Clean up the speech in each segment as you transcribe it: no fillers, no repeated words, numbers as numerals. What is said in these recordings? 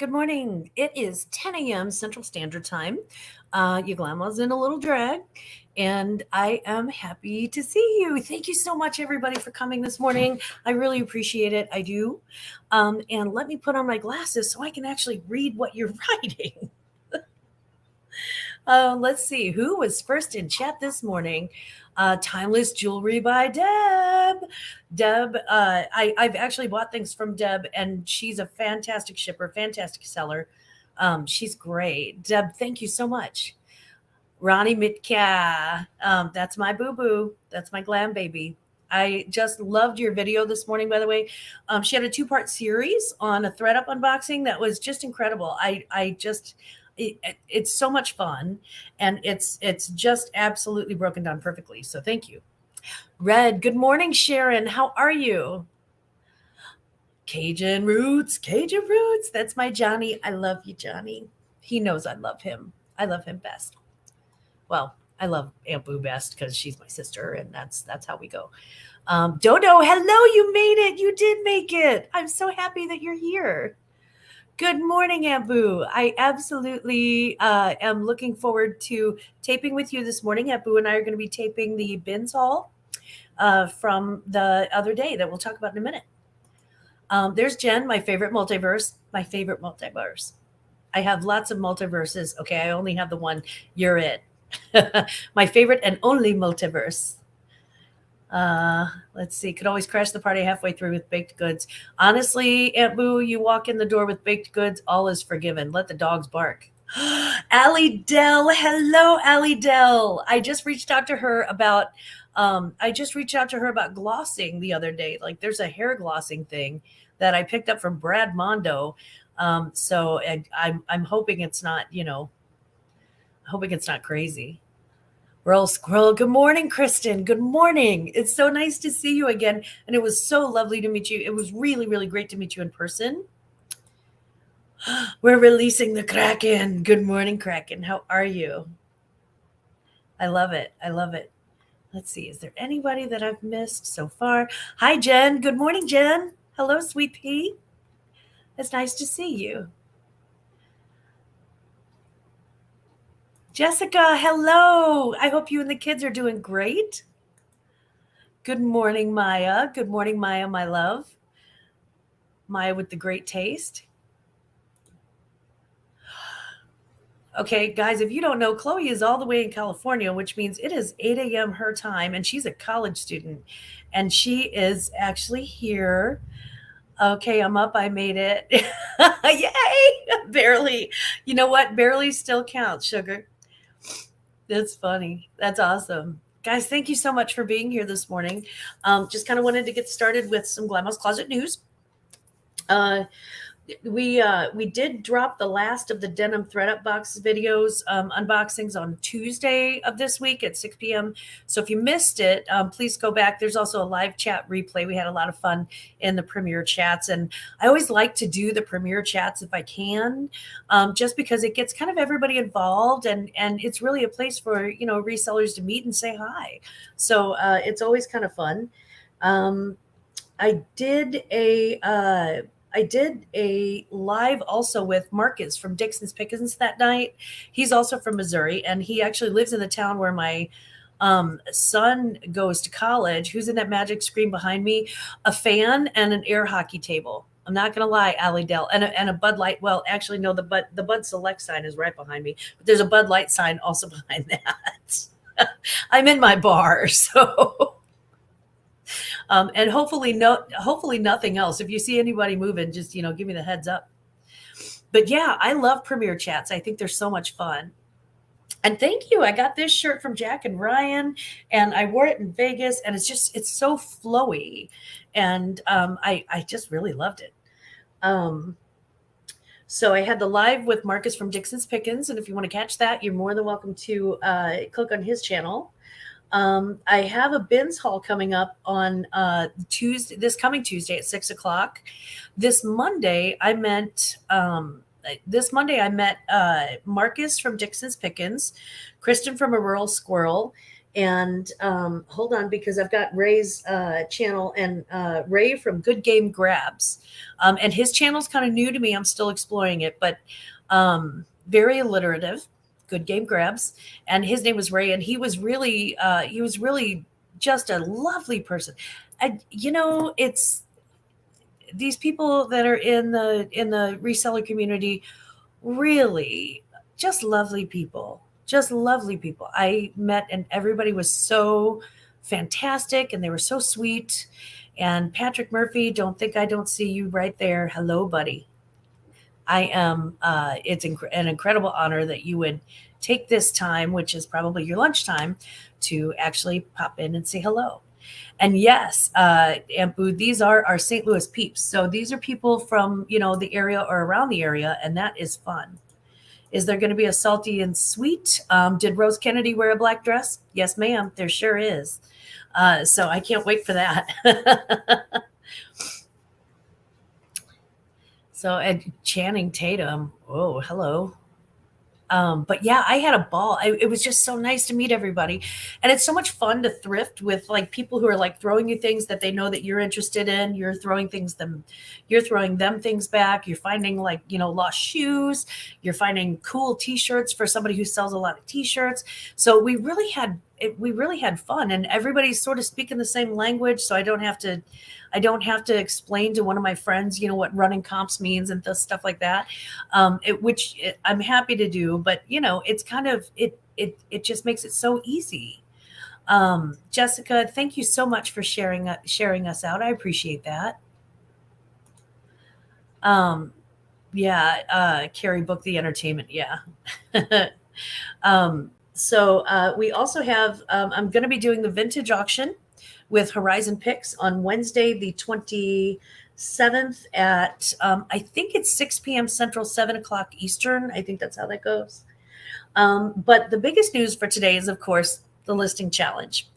Good morning. It is 10 a.m. Central Standard Time. Your grandma's in a little drag, and I am happy to see you. Thank you so much, everybody, for coming this morning. I really appreciate it. I do. And let me put on my glasses so I can actually read what you're writing. Let's see who was first in chat this morning. Timeless Jewelry by Deb. Deb, I've actually bought things from Deb, and she's a fantastic shipper, fantastic seller. She's great. Deb, thank you so much. Ronnie Mitka, that's my boo-boo. That's my glam baby. I just loved your video this morning, by the way. She had a two-part series on a ThreadUp unboxing that was just incredible. It's so much fun, and it's just absolutely broken down perfectly. So thank you. Red, good morning, Sharon. How are you? Cajun Roots. That's my Johnny. I love you, Johnny. He knows I love him. I love him best. Well, I love Aunt Boo best because she's my sister, and that's how we go. Dodo, hello, you made it. You did make it. I'm so happy that you're here. Good morning, Aunt Boo. I absolutely am looking forward to taping with you this morning. Aunt Boo and I are going to be taping the bins haul from the other day that we'll talk about in a minute. There's Jen, my favorite multiverse. I have lots of multiverses. Okay, I only have the one. You're it. My favorite and only multiverse. Let's see. Could always crash the party halfway through with baked goods. Honestly, Aunt Boo, you walk in the door with baked goods, all is forgiven. Let the dogs bark. Allie Dell. Hello, Allie Dell. I just reached out to her about glossing the other day. Like there's a hair glossing thing that I picked up from Brad Mondo. So I'm hoping it's not, hoping it's not crazy. Roll Squirrel. Good morning, Kristen. Good morning. It's so nice to see you again. And it was so lovely to meet you. It was really, really great to meet you in person. We're releasing the Kraken. Good morning, Kraken. How are you? I love it. Let's see. Is there anybody that I've missed so far? Hi, Jen. Good morning, Jen. Hello, sweet pea. It's nice to see you. Jessica, hello. I hope you and the kids are doing great. Good morning, Maya. Good morning, Maya, my love. Maya with the great taste. Okay, guys, if you don't know, Chloe is all the way in California, which means it is 8 a.m. her time, and she's a college student, and she is actually here. Okay, I'm up. I made it. Yay! Barely. You know what? Barely still counts, sugar. That's funny. That's awesome. Guys, thank you so much for being here this morning. Just kind of wanted to get started with some Glamhouse Closet news. We did drop the last of the denim ThreadUp box videos unboxings on Tuesday of this week at 6 p.m. So if you missed it, please go back. There's also a live chat replay. We had a lot of fun in the premiere chats, and I always like to do the premiere chats if I can, just because it gets kind of everybody involved, and it's really a place for resellers to meet and say hi. So it's always kind of fun. I did a live also with Marcus from Dixon's Pickens that night. He's also from Missouri, and he actually lives in the town where my son goes to college. Who's in that magic screen behind me? A fan and an air hockey table. I'm not going to lie, Allie Dell. And a Bud Light. Well, actually, no, the Bud Select sign is right behind me. But there's a Bud Light sign also behind that. I'm in my bar, so... and hopefully nothing else. If you see anybody moving, just, give me the heads up. But yeah, I love premiere chats. I think they're so much fun. And thank you. I got this shirt from Jack and Ryan, and I wore it in Vegas, and it's so flowy. And I just really loved it. So I had the live with Marcus from Dixon's Pickens. And if you want to catch that, you're more than welcome to click on his channel. I have a bins haul coming up on this coming Tuesday at 6:00. This Monday, I met Marcus from Dixon's Pickens, Kristen from A Rural Squirrel, And hold on, because I've got Ray's channel, and Ray from Good Game Grabs. And his channel's kind of new to me. I'm still exploring it, but very alliterative. Good Game Grabs. And his name was Ray, and he was really just a lovely person. It's these people that are in the reseller community, really just lovely people, just lovely people I met, and everybody was so fantastic, and they were so sweet. And Patrick Murphy, don't think I don't see you right there. Hello, buddy. I am an incredible honor that you would take this time, which is probably your lunchtime, to actually pop in and say hello. And yes, Ampu, these are our St. Louis peeps. So these are people from, the area or around the area, and that is fun. Is there going to be a salty and sweet? Did Rose Kennedy wear a black dress? Yes, ma'am. There sure is. So I can't wait for that. So, and Channing Tatum. Oh, hello. But yeah, I had a ball. It was just so nice to meet everybody. And it's so much fun to thrift with like people who are like throwing you things that they know that you're interested in. You're throwing them things back. You're finding like, lost shoes. You're finding cool t-shirts for somebody who sells a lot of t-shirts. So we really had fun, and everybody's sort of speaking the same language. So I don't have to explain to one of my friends, what running comps means and stuff like that. I'm happy to do, but it's kind of it just makes it so easy. Jessica, thank you so much for sharing us out. I appreciate that. Um, yeah, Carrie booked the entertainment. Yeah. So we also have. I'm going to be doing the vintage auction with Horizon Picks on Wednesday, the 27th at, I think it's 6 p.m. Central, 7 o'clock Eastern. I think that's how that goes. But the biggest news for today is, of course, the listing challenge.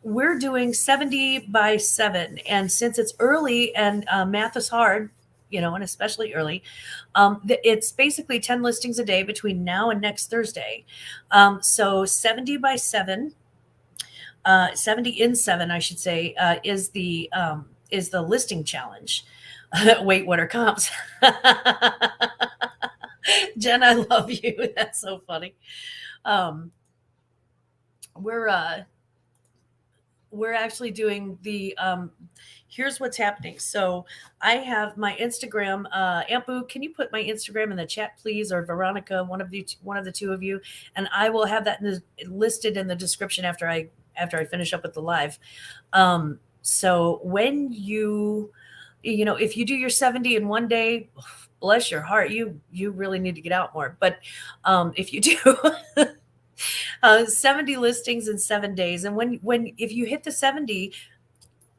We're doing 70 by 7. And since it's early and math is hard, and especially early, it's basically 10 listings a day between now and next Thursday. So 70 by 7, 70 in 7, I should say, is the listing challenge. Wait, what are comps? Jen, I love you. That's so funny. Um, we're we're actually doing the here's what's happening. So I have my Instagram. Ampu, can you put my Instagram in the chat, please, or Veronica, one of the two of you, and I will have that listed in the description after I finish up with the live. So when if you do your 70 in one day, bless your heart, you really need to get out more. But if you do 70 listings in 7 days, and if you hit the 70,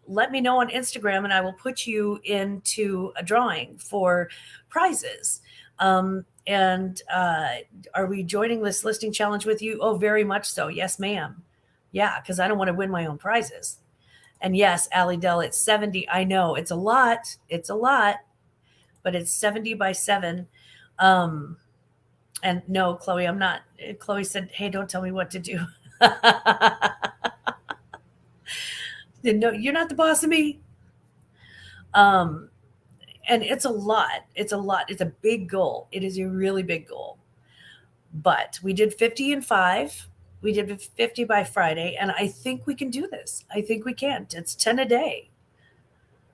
let me know on Instagram, and I will put you into a drawing for prizes. And are we joining this listing challenge with you? Oh, very much so. Yes, ma'am. Yeah, because I don't want to win my own prizes. And yes, Allie Dell, it's 70. I know it's a lot. It's a lot, but it's 70 by 7. And no, Chloe, I'm not. Chloe said, hey, don't tell me what to do. No, you're not the boss of me. And it's a lot. It's a lot. It's a big goal. It is a really big goal. But we did 50 in 5. We did 50 by Friday, and I think we can do this. I think we can. It's 10 a day.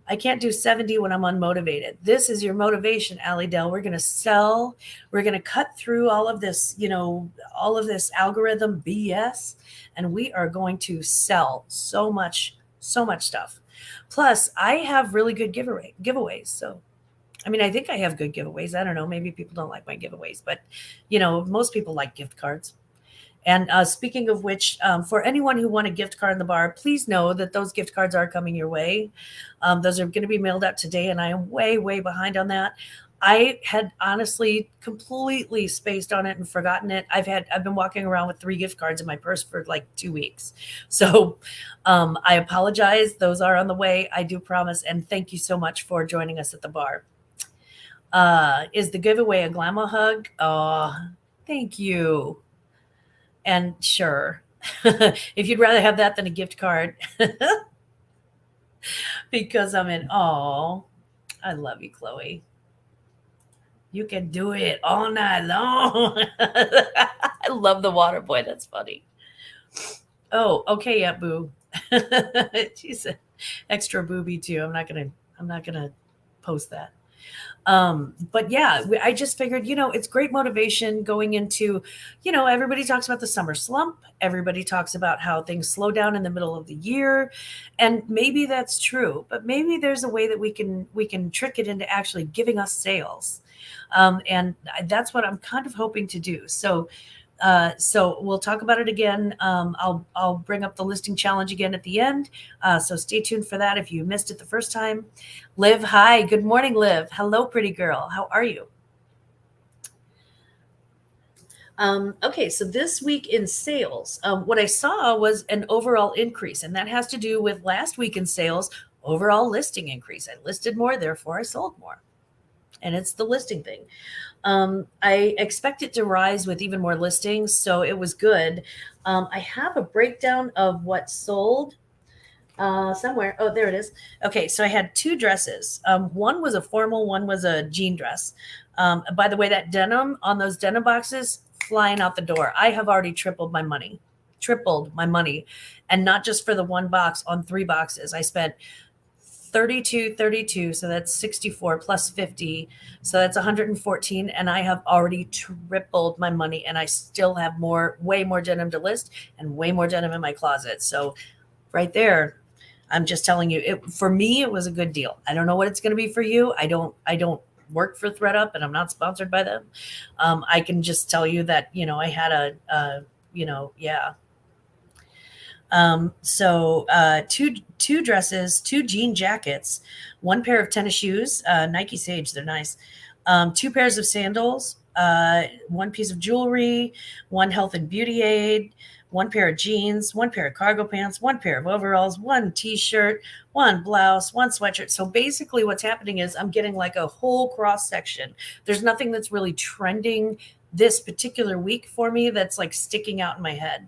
I can't do 70 when I'm unmotivated. This is your motivation, Allie Dell. We're going to sell. We're going to cut through all of this, all of this algorithm BS, and we are going to sell so much stuff. Plus, I have really good giveaways. So, I mean, I think I have good giveaways. I don't know. Maybe people don't like my giveaways, but, most people like gift cards. And speaking of which, for anyone who won a gift card in the bar, please know that those gift cards are coming your way. Those are going to be mailed out today, and I am way, way behind on that. I had honestly completely spaced on it and forgotten it. I've been walking around with 3 gift cards in my purse for like 2 weeks. So I apologize. Those are on the way. I do promise. And thank you so much for joining us at the bar. Is the giveaway a glamour hug? Oh, thank you. And sure. If you'd rather have that than a gift card, because I'm in, oh, I love you, Chloe. You can do it all night long. I love the water boy. That's funny. Oh, okay, yeah, boo. She's an extra booby too. I'm not gonna post that. But yeah, I just figured, it's great motivation going into, everybody talks about the summer slump. Everybody talks about how things slow down in the middle of the year. And maybe that's true, but maybe there's a way that we can trick it into actually giving us sales. And that's what I'm kind of hoping to do. So we'll talk about it again. I'll bring up the listing challenge again at the end. So stay tuned for that if you missed it the first time. Liv, hi. Good morning, Liv. Hello, pretty girl. How are you? Okay, so this week in sales, what I saw was an overall increase, and that has to do with last week in sales, overall listing increase. I listed more, therefore I sold more. And it's the listing thing. I expect it to rise with even more listings, so it was good. I have a breakdown of what sold somewhere. Oh, there it is. Okay, so I had two dresses. One was a formal, one was a jean dress. By the way, that denim on those denim boxes flying out the door. I have already tripled my money, and not just for the one box, on three boxes. I spent 32, so that's 64 plus 50, so that's 114, and I have already tripled my money, and I still have way more denim to list and way more denim in my closet. So right there, I'm just telling you, for me it was a good deal. I don't know what it's going to be for you. I don't work for ThreadUp, and I'm not sponsored by them. I can just tell you that I had yeah. So two dresses, two jean jackets, one pair of tennis shoes, Nike Sage, they're nice. Two pairs of sandals, one piece of jewelry, one health and beauty aid, one pair of jeans, one pair of cargo pants, one pair of overalls, one t-shirt, one blouse, one sweatshirt. So basically what's happening is I'm getting like a whole cross section. There's nothing that's really trending this particular week for me that's like sticking out in my head.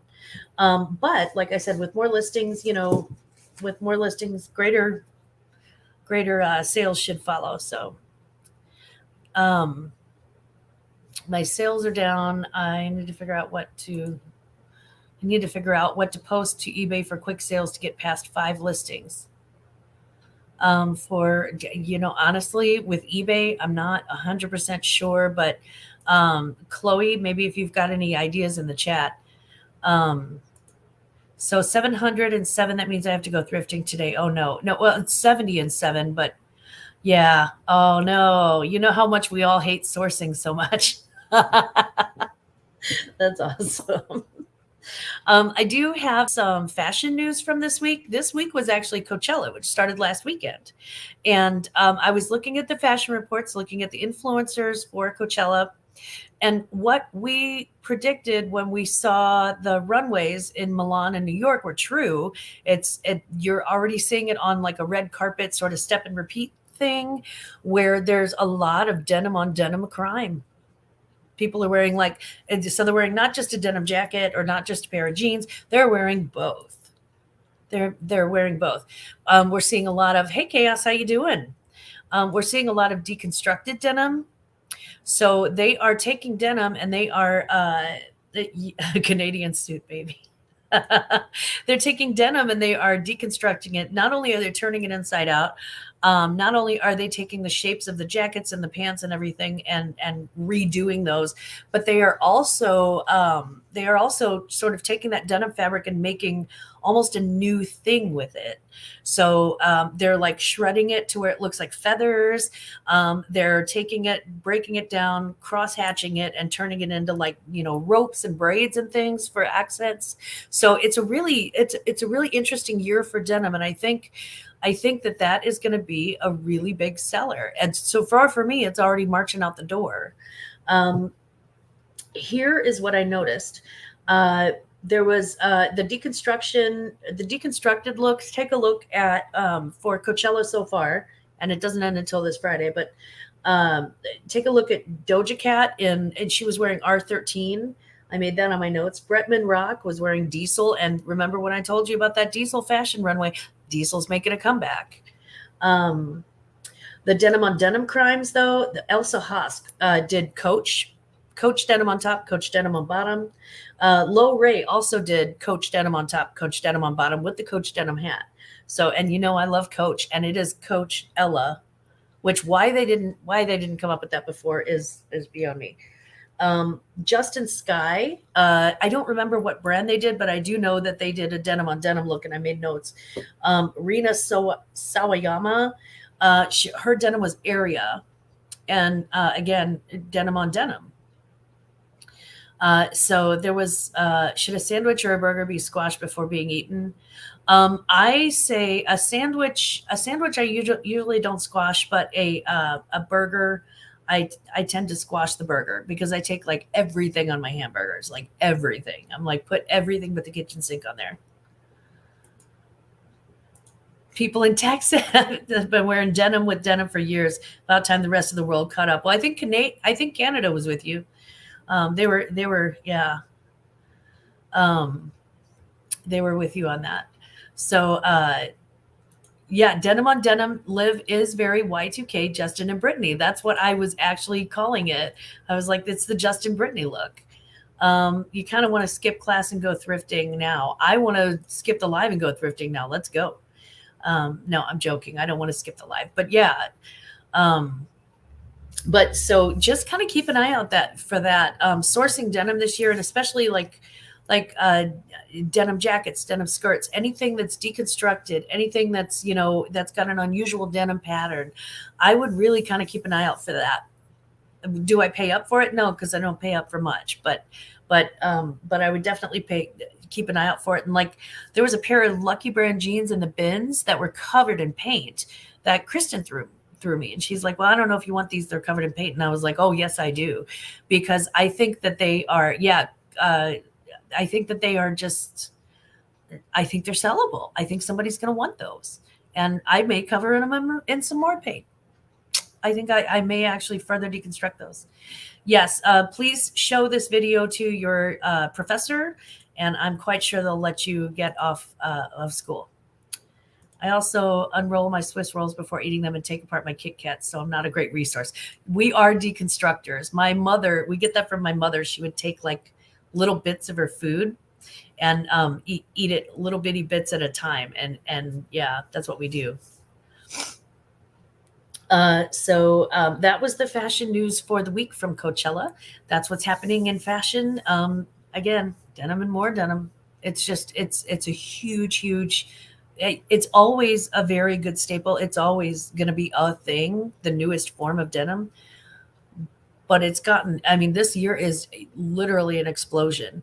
But like I said, with more listings, greater sales should follow. So my sales are down. I need to figure out what to post to eBay for quick sales to get past 5 listings. Honestly, with eBay, I'm not 100% sure, but Chloe, maybe if you've got any ideas in the chat. So 707, that means I have to go thrifting today. Oh no. Well, it's 70 and 7, but yeah. Oh no. You know how much we all hate sourcing so much. That's awesome. I do have some fashion news from this week. This week was actually Coachella, which started last weekend. And I was looking at the fashion reports, looking at the influencers for Coachella. And what we predicted when we saw the runways in Milan and New York were true. You're already seeing it on like a red carpet sort of step and repeat thing, where there's a lot of denim on denim crime. People are wearing they're wearing not just a denim jacket or not just a pair of jeans. They're wearing both. They're wearing both. We're seeing a lot of, hey, Chaos, how you doing? We're seeing a lot of deconstructed denim. So they are taking denim and they are a Canadian suit, baby. They're taking denim and they are deconstructing it. Not only are they turning it inside out, not only are they taking the shapes of the jackets and the pants and everything and redoing those, but they are also sort of taking that denim fabric and making almost a new thing with it. So they're like shredding it to where it looks like feathers. They're taking it, breaking it down, cross hatching it, and turning it into ropes and braids and things for accents. So it's a really interesting year for denim, and I think that is going to be a really big seller. And so far for me, it's already marching out the door. Here is what I noticed. There was the deconstructed looks. Take a look at for Coachella so far, and it doesn't end until this Friday, but take a look at Doja Cat and she was wearing R13 I made that on my notes. Bretman Rock was wearing Diesel. And remember when I told you about that Diesel fashion runway? Diesel's making a comeback. Um, the denim on denim crimes, though, the Elsa Hosk did Coach denim on top, Coach denim on bottom. Lo Ray also did Coach denim on top, Coach denim on bottom with the Coach denim hat. So, and I love Coach, and it is Coach Ella, which why they didn't come up with that before is beyond me. Justin Sky, I don't remember what brand they did, but I do know that they did a denim on denim look, and I made notes. Rina Sawayama, her denim was Area, and again, denim on denim. So there was, should a sandwich or a burger be squashed before being eaten? I say a sandwich. I usually don't squash, but a burger, I tend to squash the burger because I take like everything on my hamburgers, like everything. I'm like, put everything but the kitchen sink on there. People in Texas have been wearing denim with denim for years. About time the rest of the world caught up. Well, I think Canada was with you. They were, yeah. They were with you on that. So, yeah, denim on denim. Liv is very Y2K, Justin and Brittany. That's what I was actually calling it. I was like, it's the Justin Brittany look. You kind of want to skip class and go thrifting now. I want to skip the live and go thrifting now. Let's go. No, I'm joking. I don't want to skip the live, but yeah. But so just kind of keep an eye out for that sourcing denim this year, and especially like denim jackets, denim skirts, anything that's deconstructed, anything that's that's got an unusual denim pattern. I would really kind of keep an eye out for that. Do I pay up for it? No, because I don't pay up for much, but I would definitely keep an eye out for it. And like there was a pair of Lucky Brand jeans in the bins that were covered in paint that Kristen threw me, and she's like, well, I don't know if you want these, they're covered in paint. And I was like, oh yes I do, because I think that they are I think that they are just, I think they're sellable. I think somebody's going to want those, and I may cover them in some more paint. I think I may actually further deconstruct those. Yes, please show this video to your professor, and I'm quite sure they'll let you get off of school. I also unroll my Swiss rolls before eating them and take apart my Kit Kats, so I'm not a great resource. We are deconstructors. My mother, we get that from my mother. She would take like little bits of her food and eat it little bitty bits at a time. And yeah, that's what we do. So that was the fashion news for the week from Coachella. That's what's happening in fashion. Again, denim and more denim. It's just, it's a huge, it's always a very good staple. It's always going to be a thing, the newest form of denim. But it's gotten, I mean, this year is literally an explosion.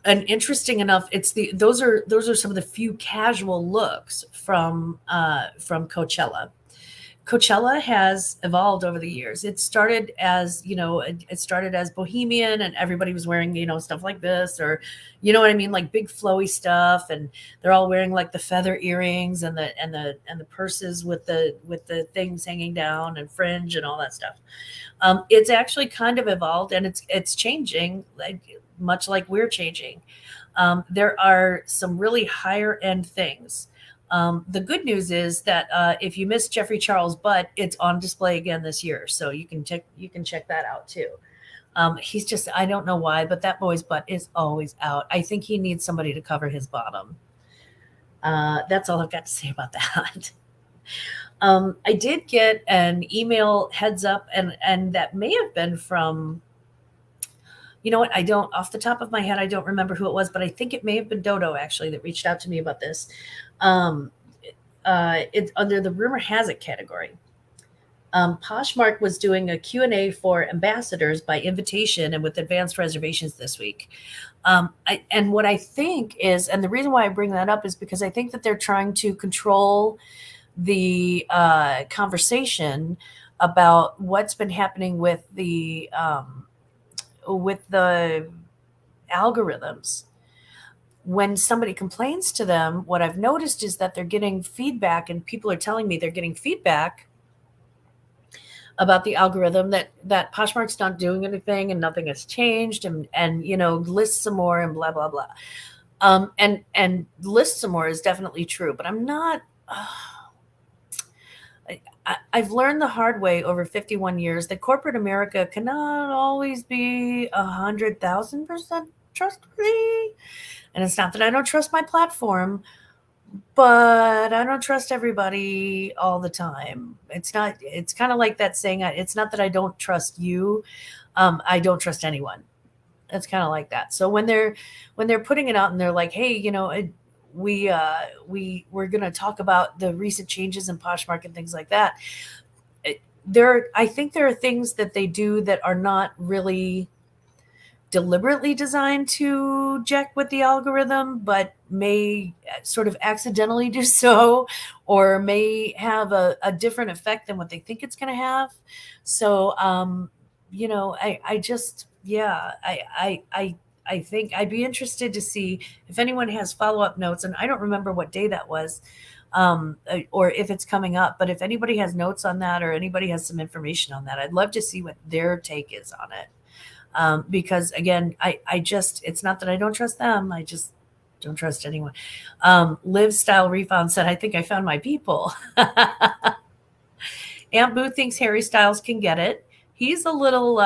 And interesting enough, those are some of the few casual looks from Coachella. Coachella has evolved over the years. It started as, bohemian, and everybody was wearing, stuff like this, or, you know what I mean? Like big flowy stuff. And they're all wearing like the feather earrings and the purses with the things hanging down and fringe and all that stuff. It's actually kind of evolved, and it's changing, much like we're changing. There are some really higher end things. The good news is that if you missed Jeffrey Charles' butt, it's on display again this year, so you can check that out too. He's just, I don't know why, but that boy's butt is always out. I think he needs somebody to cover his bottom. That's all I've got to say about that. I did get an email heads up, and that may have been from, you know what, I don't, off the top of my head, I don't remember who it was, but I think it may have been Dodo actually that reached out to me about this. It's under the rumor has it category. Poshmark was doing a Q&A for ambassadors by invitation and with advanced reservations this week. And what I think is, and the reason why I bring that up is because I think that they're trying to control the conversation about what's been happening with the algorithms. When somebody complains to them, what I've noticed is that they're getting feedback, and people are telling me they're getting feedback about the algorithm that Poshmark's not doing anything and nothing has changed, and list some more and blah blah blah. And list some more is definitely true, but I'm not. I've learned the hard way over 51 years that corporate America cannot always be 100,000% trustworthy. And it's not that I don't trust my platform, but I don't trust everybody all the time. It's not. It's kind of like that saying. It's not that I don't trust you. I don't trust anyone. It's kind of like that. So when they're putting it out and they're like, hey, we're going to talk about the recent changes in Poshmark and things like that. I think there are things that they do that are not really deliberately designed to jack with the algorithm, but may sort of accidentally do so, or may have a different effect than what they think it's going to have. So, I just, yeah, I think I'd be interested to see if anyone has follow up notes. And I don't remember what day that was, or if it's coming up. But if anybody has notes on that, or anybody has some information on that, I'd love to see what their take is on it. Because again, it's not that I don't trust them. I just don't trust anyone. Live Style Refound said, I think I found my people. Aunt Boo thinks Harry Styles can get it. He's a little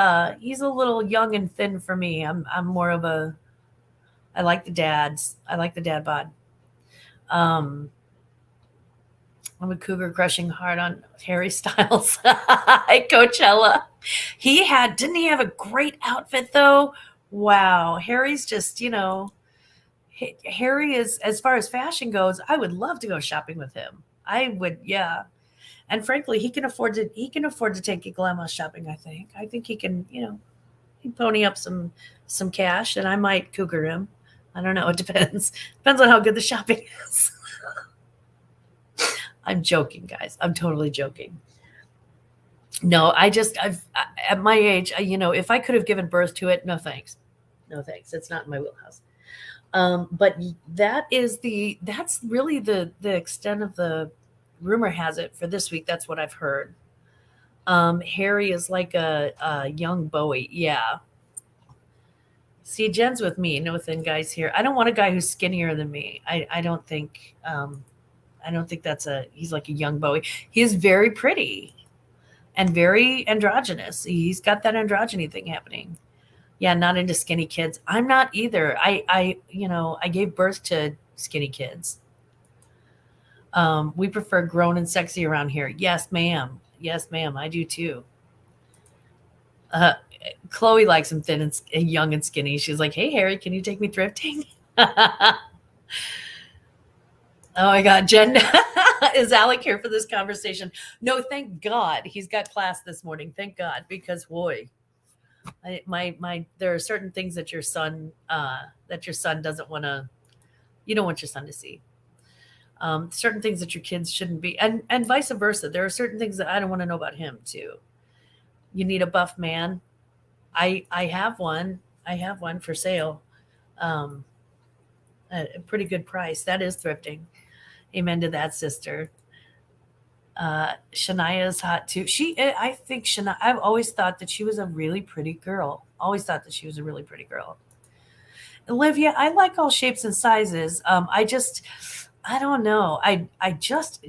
young and thin for me. I'm more of I like the dads. I like the dad bod. I'm a cougar crushing hard on Harry Styles at Coachella. Didn't he have a great outfit though? Wow. Harry's just, Harry is, as far as fashion goes, I would love to go shopping with him. I would, yeah. And frankly, he can afford to take you grandma shopping, I think. I think he can, he pony up some cash and I might cougar him. I don't know. It depends. Depends on how good the shopping is. I'm joking, guys. I'm totally joking. No, at my age, if I could have given birth to it, no thanks. No thanks. It's not in my wheelhouse. But that's really the extent of the rumor has it for this week. That's what I've heard. Harry is like a young Bowie. Yeah. See, Jen's with me. No thin guys here. I don't want a guy who's skinnier than me. I don't think. I don't think he's like a young Bowie. He is very pretty and very androgynous. He's got that androgyny thing happening. Yeah, not into skinny kids. I'm not either. I gave birth to skinny kids. We prefer grown and sexy around here. Yes, ma'am. Yes, ma'am. I do too. Uh, Chloe likes him thin and young and skinny. She's like, hey, Harry, can you take me thrifting? Oh my God, Jen, is Alec here for this conversation? No, thank God he's got class this morning. Thank God, because boy, there are certain things that your son doesn't want to. You don't want your son to see. Certain things that your kids shouldn't be, and vice versa. There are certain things that I don't want to know about him too. You need a buff man. I have one. I have one for sale. At a pretty good price. That is thrifting. Amen to that, sister. Shania is hot too. I think Shania. I've always thought that she was a really pretty girl. Always thought that she was a really pretty girl. Olivia, I like all shapes and sizes. I don't know. I just,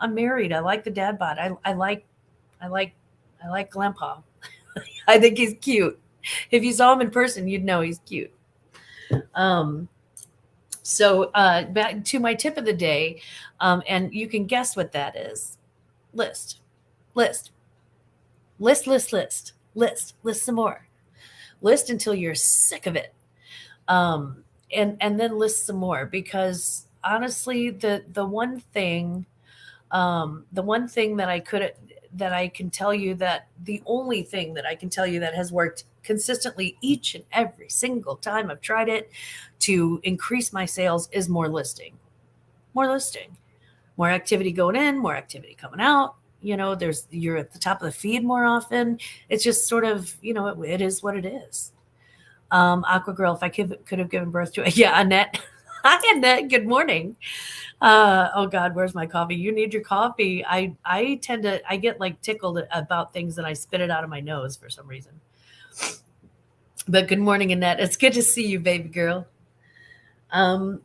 I'm married. I like the dad bod. I like Grandpa. I think he's cute. If you saw him in person, you'd know he's cute. So back to my tip of the day, and you can guess what that is. List some more. List until you're sick of it, and then list some more, because honestly, the one thing that I can tell you, that the only thing that I can tell you that has worked consistently each and every single time I've tried it to increase my sales is more listing, more activity going in, more activity coming out. You're at the top of the feed more often. It's just sort of, it is what it is. Aqua Girl, if I could have given birth to it. Yeah, Annette. Hi, Annette. Good morning. Oh God, where's my coffee? You need your coffee. I tend to I get like tickled about things and I spit it out of my nose for some reason. But good morning, Annette. It's good to see you, baby girl. The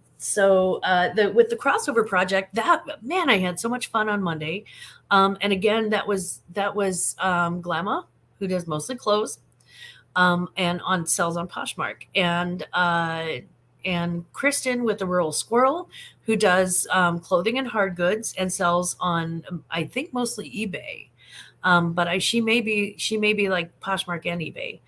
with the crossover project, that man, I had so much fun on Monday. And again, that was Glamma, who does mostly clothes, and on sells on Poshmark, and Kristen with the Rural Squirrel, who does clothing and hard goods and sells on I think mostly eBay. But she may be like Poshmark and eBay.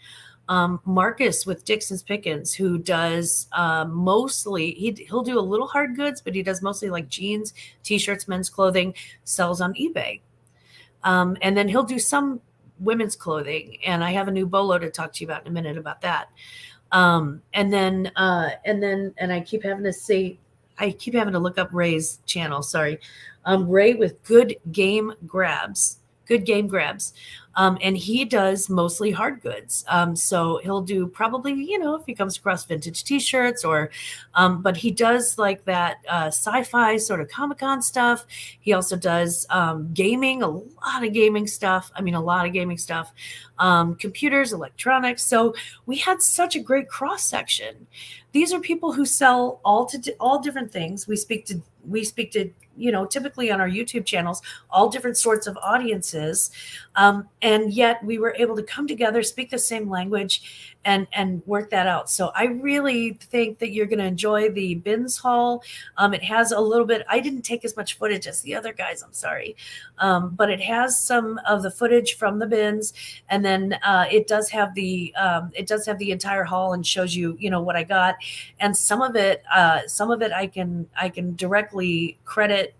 Marcus with Dixon's Pickens, who does mostly he'll do a little hard goods, but he does mostly like jeans, t-shirts, men's clothing, sells on eBay. And then he'll do some women's clothing. And I have a new bolo to talk to you about in a minute about that. And I keep having to look up Ray's channel. Sorry. Ray with Good Game Grabs. And he does mostly hard goods. So he'll do probably, if he comes across vintage t-shirts but he does like that sci-fi sort of Comic-Con stuff. He also does gaming, a lot of gaming stuff. Computers, electronics. So we had such a great cross section. These are people who sell all different things. We speak to typically on our YouTube channels, all different sorts of audiences. And yet we were able to come together, speak the same language, and work that out. So I really think that you're going to enjoy the bins haul. It has a little bit, I didn't take as much footage as the other guys, I'm sorry. But it has some of the footage from the bins. And then it does have the entire haul and shows you, what I got. And some of it I can directly credit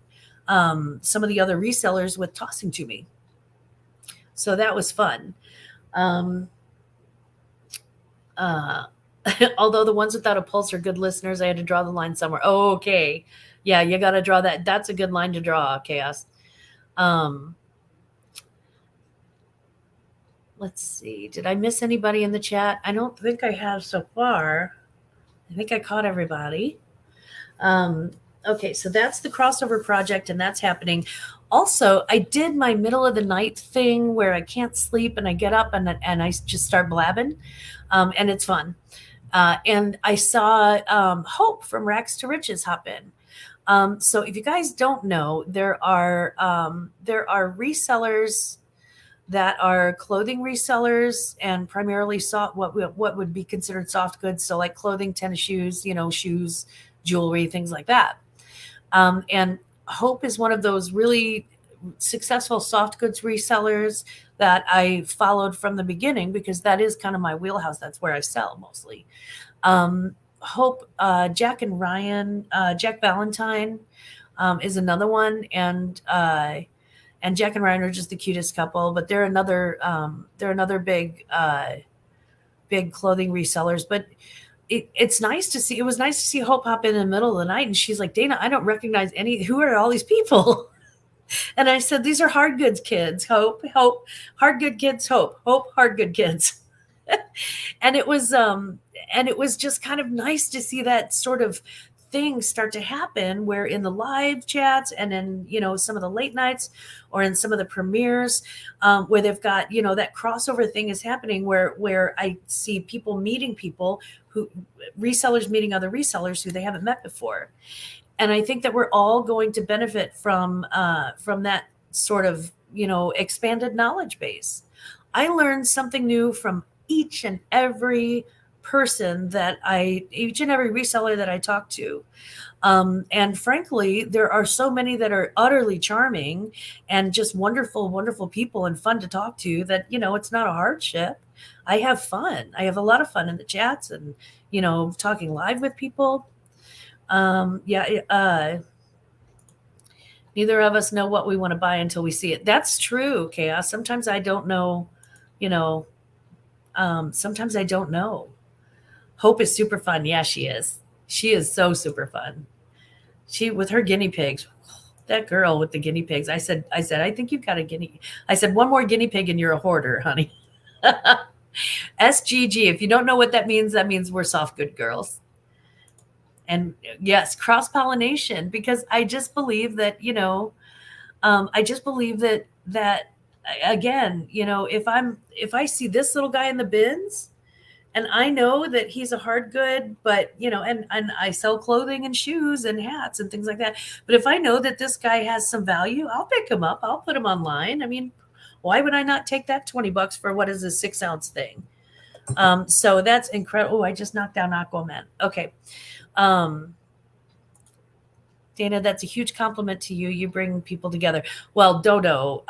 some of the other resellers with tossing to me. So that was fun. Although the ones without a pulse are good listeners, I had to draw the line somewhere. Oh, okay. Yeah, you got to draw that. That's a good line to draw, Chaos. Let's see. Did I miss anybody in the chat? I don't think I have so far. I think I caught everybody. Okay, so that's the crossover project, and that's happening. Also, I did my middle of the night thing where I can't sleep and I get up and I just start blabbing, and it's fun. And I saw Hope from Rags to Riches hop in. So if you guys don't know, there are resellers that are clothing resellers and primarily what would be considered soft goods. So like clothing, tennis shoes, shoes, jewelry, things like that. And Hope is one of those really successful soft goods resellers that I followed from the beginning because that is kind of my wheelhouse. That's where I sell mostly. Hope, Jack and Ryan, Jack Valentine is another one. And Jack and Ryan are just the cutest couple, but they're another big clothing resellers. But it's nice to see. It was nice to see Hope hop in the middle of the night, and she's like, Dana, I don't recognize any. Who are all these people? And I said, these are hard goods kids. Hope, hard good kids. Hope, hard good kids. And it was just kind of nice to see that sort of things start to happen where in the live chats and in some of the late nights or in some of the premieres where they've got that crossover thing is happening where I see people meeting people who resellers meeting other resellers who they haven't met before. And I think that we're all going to benefit from that sort of expanded knowledge base. I learned something new from each and every reseller that I talk to. And frankly, there are so many that are utterly charming and just wonderful, wonderful people and fun to talk to that, it's not a hardship. I have fun. I have a lot of fun in the chats and, talking live with people. Neither of us know what we want to buy until we see it. That's true, Chaos. Sometimes I don't know, sometimes I don't know. Hope is super fun. Yeah, she is. She is so super fun. She with her guinea pigs. That girl with the guinea pigs. I said, I think you've got a guinea. I said, one more guinea pig and you're a hoarder, honey. SGG. If you don't know what that means we're soft good girls. And yes, cross-pollination, because I just believe that, I just believe that again, if I see this little guy in the bins and I know that he's a hard good, but and I sell clothing and shoes and hats and things like that. But if I know that this guy has some value, I'll pick him up. I'll put him online. I mean, why would I not take that $20 for what is a 6-ounce thing? So that's incredible. Oh, I just knocked down Aquaman. Okay. Dana, that's a huge compliment to you. You bring people together. Well, Dodo,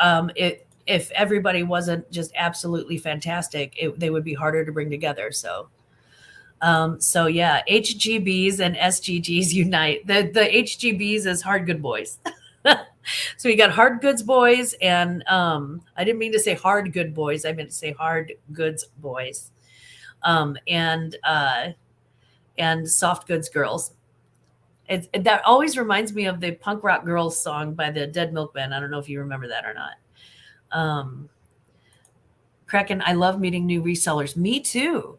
if everybody wasn't just absolutely fantastic, they would be harder to bring together. So yeah, HGBs and SGGs unite. The HGBs is hard good boys. So we got hard goods boys, and I didn't mean to say hard good boys. I meant to say hard goods boys, and soft goods girls. That always reminds me of the Punk Rock Girls song by the Dead Milkmen. I don't know if you remember that or not. Kraken, I love meeting new resellers. Me too,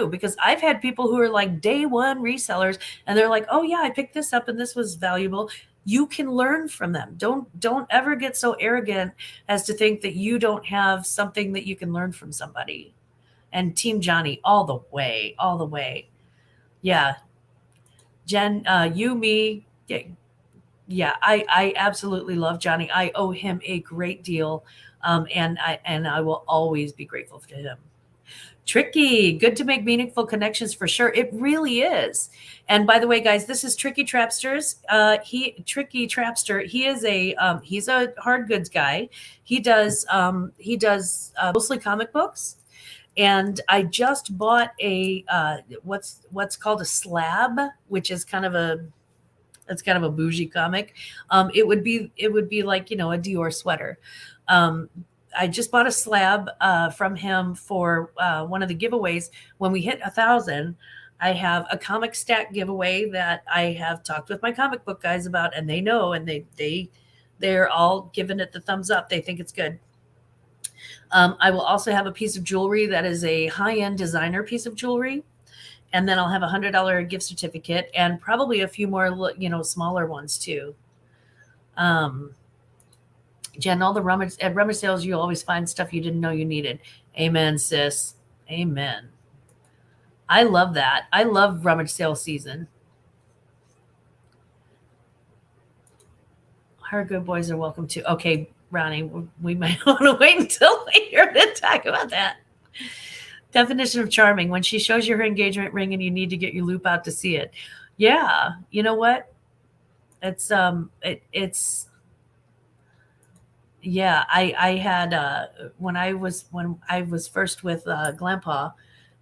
because I've had people who are like day one resellers, and they're like, oh yeah, I picked this up and this was valuable. You can learn from them. Don't ever get so arrogant as to think that you don't have something that you can learn from somebody. And Team Johnny all the way. Yeah. Jen, you, me, yeah, I absolutely love Johnny. I owe him a great deal, and I will always be grateful to him. Tricky, good to make meaningful connections for sure. It really is. And by the way, guys, this is Tricky Trapsters. Tricky Trapster. He's a hard goods guy. He does mostly comic books. And I just bought a what's called a slab, which is kind of a bougie comic. It would be like a Dior sweater. I just bought a slab from him for one of the giveaways. When we hit 1,000, I have a comic stack giveaway that I have talked with my comic book guys about, and they know, and they're all giving it the thumbs up. They think it's good. I will also have a piece of jewelry that is a high-end designer piece of jewelry. And then I'll have $100 gift certificate and probably a few more, smaller ones too. Jen, all the at rummage sales, you always find stuff you didn't know you needed. Amen, sis. Amen. I love that. I love rummage sale season. Our good boys are welcome to. Okay, Ronnie, we might want to wait until later to talk about that. Definition of charming: when she shows you her engagement ring and you need to get your loop out to see it. Yeah, you know what? It's yeah. I had when I was first with Grandpa,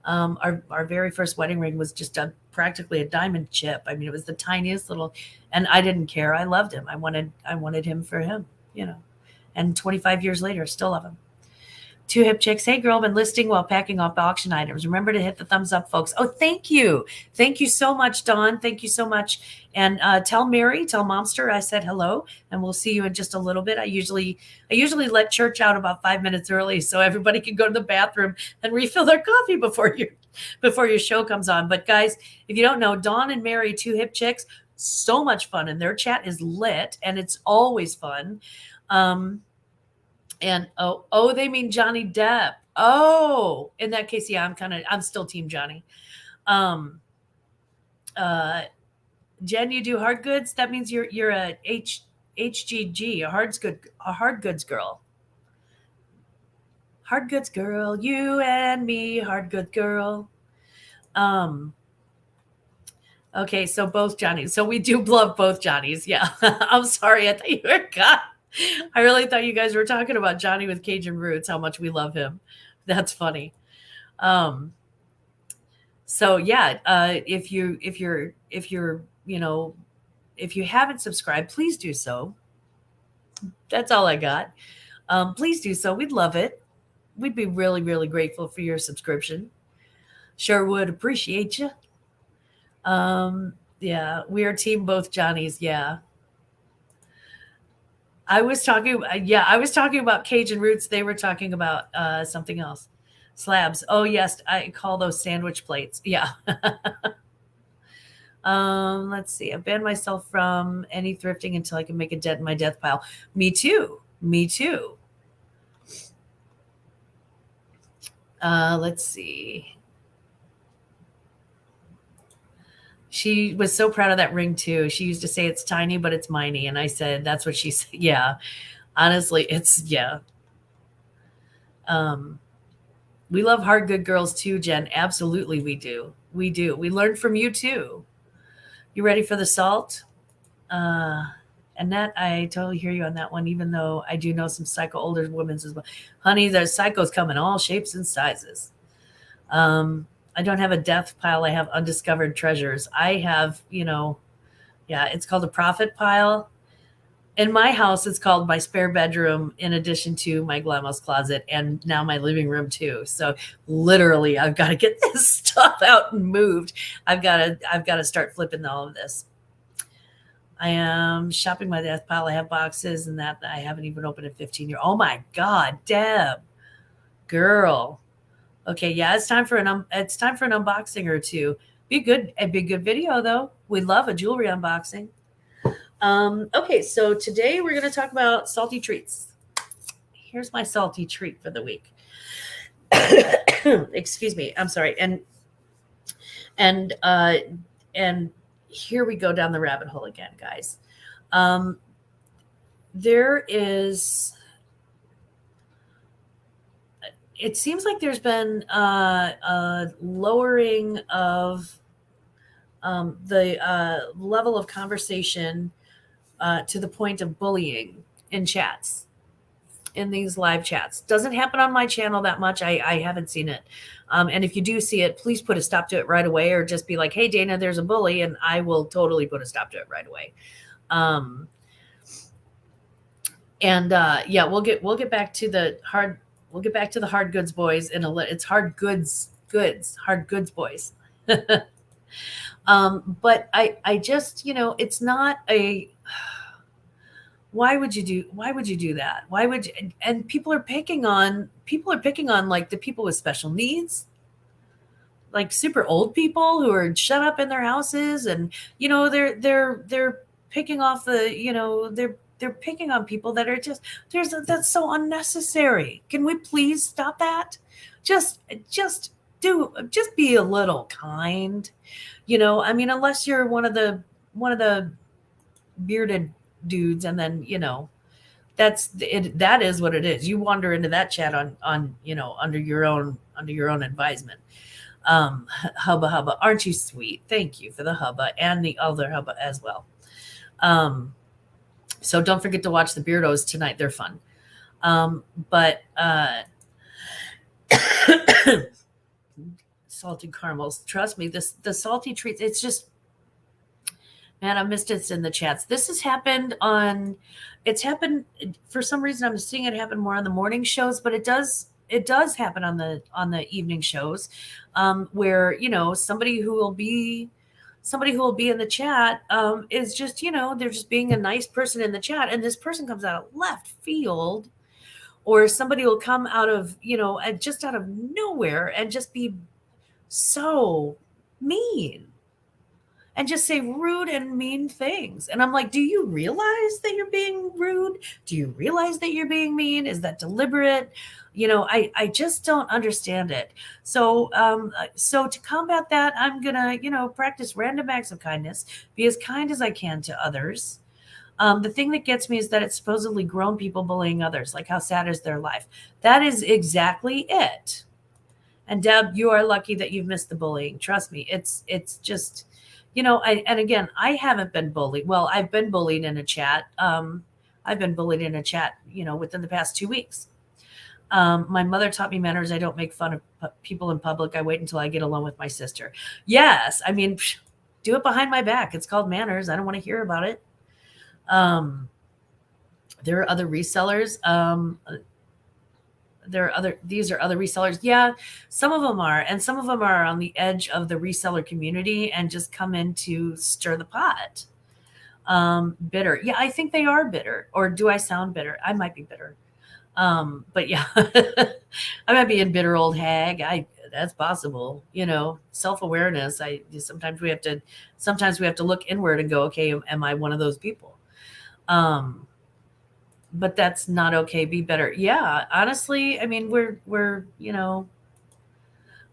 our very first wedding ring was just practically a diamond chip. I mean, it was the tiniest little, and I didn't care. I loved him. I wanted him for him, And 25 years later, still love him. Two hip chicks. Hey, girl, been listing while packing off auction items. Remember to hit the thumbs up, folks. Oh, thank you. Thank you so much, Dawn. Thank you so much. And tell Momster I said hello, and we'll see you in just a little bit. I usually let church out about 5 minutes early so everybody can go to the bathroom and refill their coffee before your show comes on. But guys, if you don't know, Dawn and Mary, two hip chicks, so much fun, and their chat is lit, and it's always fun. And they mean Johnny Depp. Oh, in that case, yeah, I'm still Team Johnny. Jen, you do hard goods. That means you're a HGG, a hard goods girl. Hard goods girl, you and me, hard goods girl. Okay, so both Johnnies. So we do love both Johnnies. Yeah, I'm sorry. I thought you were God. I really thought you guys were talking about Johnny with Cajun roots, how much we love him. That's funny. So yeah, if you haven't subscribed, please do so. That's all I got. Please do so. We'd love it. We'd be really, really grateful for your subscription. Sure would appreciate you. Yeah, we are team both Johnnies. Yeah. I was talking about Cajun roots. They were talking about something else. Slabs. Oh yes, I call those sandwich plates. Yeah. Let's see. I've banned myself from any thrifting until I can make a dent in my death pile. Me too. Me too. Let's see. She was so proud of that ring too. She used to say it's tiny, but it's miney. And I said, that's what she said. Yeah. Honestly, it's, yeah. We love hard good girls too, Jen. Absolutely, we do. We do. We learned from you too. You ready for the salt? Annette, I totally hear you on that one, even though I do know some psycho older women as well. Honey, there's psychos come in all shapes and sizes. I don't have a death pile. I have undiscovered treasures. I have, yeah, it's called a profit pile. In my house, it's called my spare bedroom, in addition to my glamhouse closet and now my living room too. So literally, I've got to get this stuff out and moved. I've got to start flipping all of this. I am shopping my death pile. I have boxes and that I haven't even opened in 15 years. Oh my God, Deb, girl. Okay, yeah, it's time for an unboxing or two. Be a good video though. We love a jewelry unboxing. Okay, so today we're going to talk about salty treats. Here's my salty treat for the week. Excuse me. I'm sorry. And here we go down the rabbit hole again, guys. It seems like there's been a lowering of the level of conversation to the point of bullying in chats, in these live chats. Doesn't happen on my channel that much. I haven't seen it. And if you do see it, please put a stop to it right away, or just be like, hey, Dana, there's a bully, and I will totally put a stop to it right away. Yeah, we'll get back to the hard goods boys it's hard goods boys. But I just, it's not a, why would you do that? Why would you, and people are picking on like the people with special needs, like super old people who are shut up in their houses, and they're picking off they're picking on people that are just, that's so unnecessary. Can we please stop that? Just be a little kind. I mean, unless you're one of the bearded dudes, and then that's it. That is what it is. You wander into that chat on under your own advisement. Hubba, aren't you sweet? Thank you for the hubba and the other hubba as well. So don't forget to watch the Beardos tonight. They're fun. But salted caramels. Trust me, the salty treats, it's just, man, I missed it in the chats. This has happened for some reason. I'm seeing it happen more on the morning shows, but it does happen on the evening shows, where, somebody who will be in the chat, is just, they're just being a nice person in the chat. And this person comes out of left field, or somebody will come out of, just out of nowhere and just be so mean and just say rude and mean things. And I'm like, do you realize that you're being rude? Do you realize that you're being mean? Is that deliberate? I just don't understand it. So to combat that, I'm gonna, practice random acts of kindness, be as kind as I can to others. The thing that gets me is that it's supposedly grown people bullying others. Like, how sad is their life? That is exactly it. And Deb, you are lucky that you've missed the bullying. Trust me, it's just, and again, I haven't been bullied. Well, I've been bullied in a chat. I've been bullied in a chat, within the past 2 weeks. My mother taught me manners. I don't make fun of people in public. I wait until I get alone with my sister. Yes. I mean, do it behind my back. It's called manners. I don't want to hear about it. There are other resellers. These are other resellers. Yeah, some of them are, and some of them are on the edge of the reseller community and just come in to stir the pot. Bitter. Yeah, I think they are bitter. Or do I sound bitter? I might be bitter. But yeah, I might be a bitter old hag. That's possible. Self-awareness. Sometimes we have to look inward and go, okay, am I one of those people? Um, but that's not okay. Be better. Yeah, honestly, I mean, we're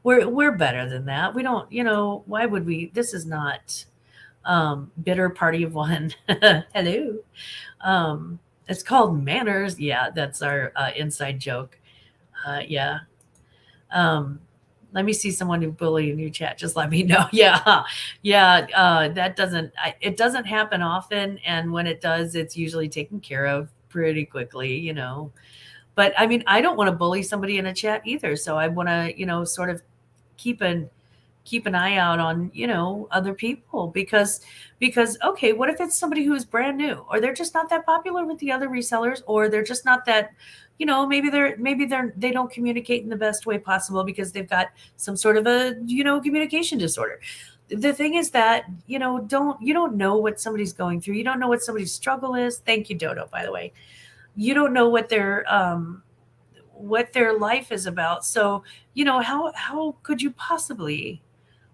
better than that. We don't, why would we? This is not bitter party of one. Hello. It's called manners. Yeah, that's our inside joke. Yeah. Um, Let me see someone who bullied in your chat. Just let me know. Yeah, yeah. That doesn't. It doesn't happen often, and when it does, it's usually taken care of pretty quickly. But I mean, I don't want to bully somebody in a chat either. So I want to, sort of keep an keep an eye out on other people, because okay, what if it's somebody who is brand new, or they're just not that popular with the other resellers, or they're just not that, they don't communicate in the best way possible because they've got some sort of a communication disorder. The thing is that you don't know what somebody's going through. You don't know what somebody's struggle is. Thank you, Dodo, by the way. You don't know what their life is about. So how could you possibly,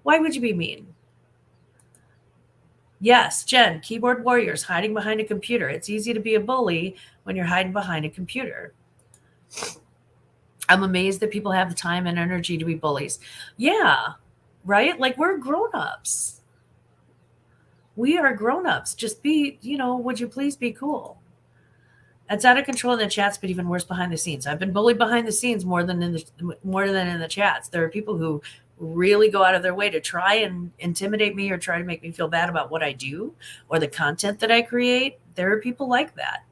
why would you be mean? Yes, Jen, keyboard warriors hiding behind a computer. It's easy to be a bully when you're hiding behind a computer. I'm amazed that people have the time and energy to be bullies. Yeah, right? Like, we're grown-ups. We are grown-ups. Just be, would you please be cool? It's out of control in the chats, but even worse behind the scenes. I've been bullied behind the scenes more than in the chats. There are people who really go out of their way to try and intimidate me or try to make me feel bad about what I do or the content that I create. There are people like that.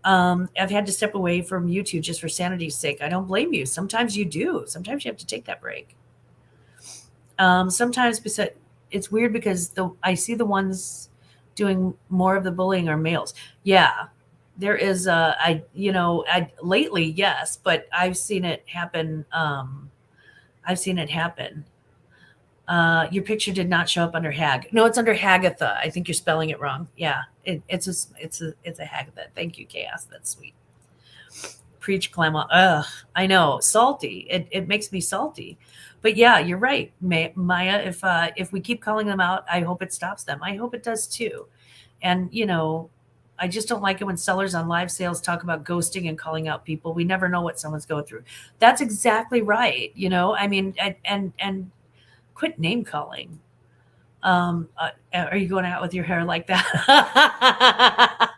I've had to step away from YouTube just for sanity's sake. I don't blame you. Sometimes you do. Sometimes you have to take that break. Sometimes it's weird because I see the ones doing more of the bullying are males. Yeah, there is lately, yes, but I've seen it happen. I've seen it happen. Your picture did not show up under Hag. No, it's under Hagatha. I think you're spelling it wrong. Yeah, it's a Hagatha. Thank you, Chaos. That's sweet. Preach, Clamma. Ugh, I know, salty. It makes me salty. But yeah, you're right, Maya. If we keep calling them out, I hope it stops them. I hope it does too. And I just don't like it when sellers on live sales talk about ghosting and calling out people. We never know what someone's going through. That's exactly right. I mean, and quit name calling. Are you going out with your hair like that?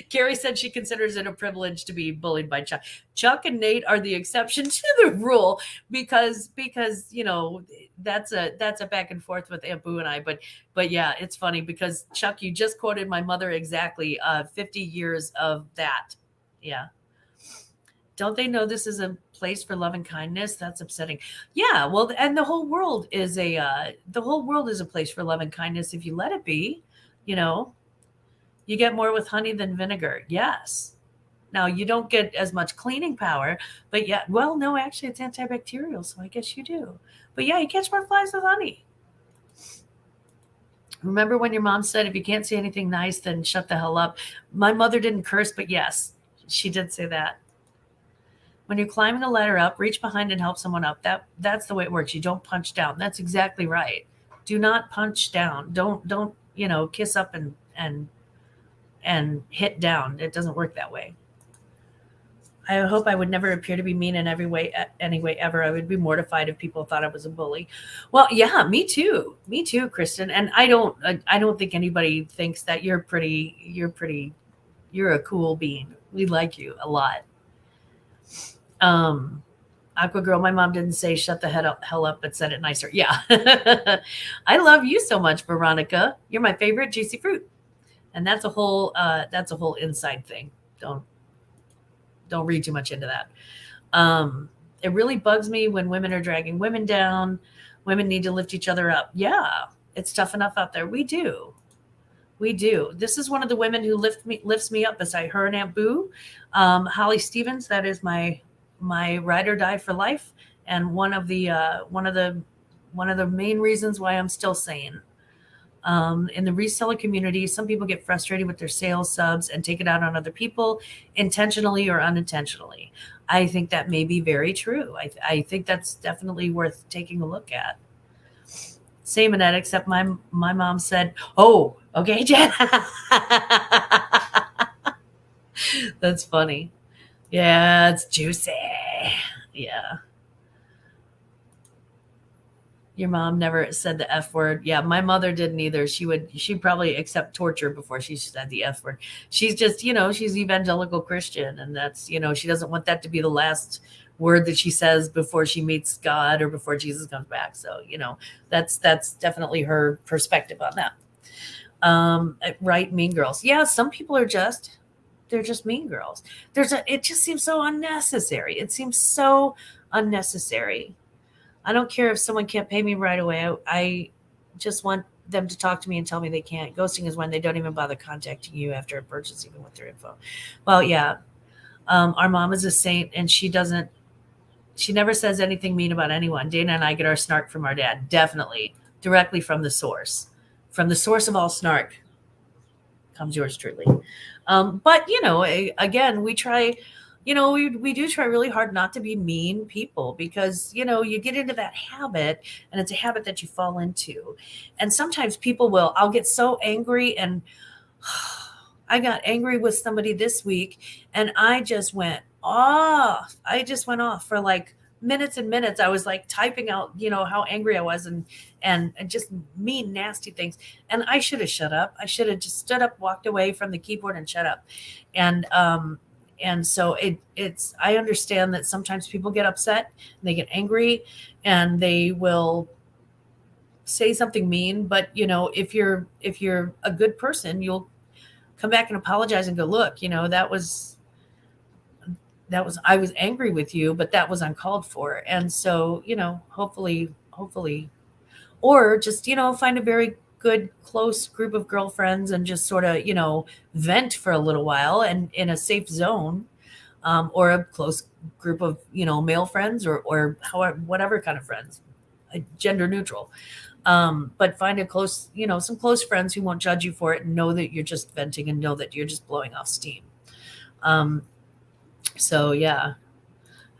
Carrie said she considers it a privilege to be bullied by Chuck. Chuck and Nate are the exception to the rule because that's a back and forth with Aunt Boo and I. But yeah, it's funny because Chuck, you just quoted my mother exactly. 50 years of that. Yeah. Don't they know this is a place for love and kindness? That's upsetting. Yeah, well, and the whole world is a place for love and kindness if you let it be. You know, you get more with honey than vinegar. Yes. Now you don't get as much cleaning power, but yeah, well, no, actually it's antibacterial, so I guess you do. But yeah, you catch more flies with honey. Remember when your mom said if you can't see anything nice, then shut the hell up? My mother didn't curse, but yes, she did say that. When you're climbing a ladder up, reach behind and help someone up. That's the way it works. You don't punch down. That's exactly right. Do not punch down. Don't kiss up and hit down. It doesn't work that way. I hope I would never appear to be mean in every way, any way ever. I would be mortified if people thought I was a bully. Well, yeah, me too, Kristen. And I don't think anybody thinks that you're a cool being. We like you a lot. Aqua Girl, my mom didn't say shut the hell up, but said it nicer. Yeah. I love you so much, Veronica. You're my favorite juicy fruit. And that's a whole inside thing. Don't read too much into that. It really bugs me when women are dragging women down. Women need to lift each other up. Yeah, it's tough enough out there. We do. This is one of the women who lifts me up beside her and Aunt Boo. Holly Stevens, that is my ride or die for life, and one of the main reasons why I'm still sane. In the reseller community, some people get frustrated with their sales subs and take it out on other people, intentionally or unintentionally. I think that may be very true. I think that's definitely worth taking a look at. Same in that, except my mom said, "Oh, okay, Jen." That's funny. Yeah, it's juicy. Yeah. Your mom never said the F word. Yeah, my mother didn't either. She'd probably accept torture before she said the F word. She's just, she's evangelical Christian, and that's, she doesn't want that to be the last word that she says before she meets God or before Jesus comes back. So, that's definitely her perspective on that. Right, mean girls. Yeah, some people are they're just mean girls. It just seems so unnecessary. It seems so unnecessary. I don't care if someone can't pay me right away. I just want them to talk to me and tell me they can't. Ghosting is when they don't even bother contacting you after a purchase, even with their info. Well, yeah. Our mom is a saint, and she never says anything mean about anyone. Dana and I get our snark from our dad, definitely, directly from the source. From the source of all snark comes yours truly. But, again, we try, we do try really hard not to be mean people, because, you get into that habit, and it's a habit that you fall into. And sometimes I'll get so angry, and I got angry with somebody this week, and I just went off. I just went off for like minutes and minutes. I was like typing out, how angry I was, and just mean, nasty things. And I should have shut up. I should have just stood up, walked away from the keyboard, and shut up. And so it's I understand that sometimes people get upset and they get angry and they will say something mean, but if you're a good person, you'll come back and apologize and go, look, I was angry with you, but that was uncalled for. And so, hopefully, or just, find a very good, close group of girlfriends and just sort of, vent for a little while and in a safe zone, or a close group of, male friends, or however, whatever kind of friends, gender neutral. But find some close friends who won't judge you for it and know that you're just venting and know that you're just blowing off steam. So yeah,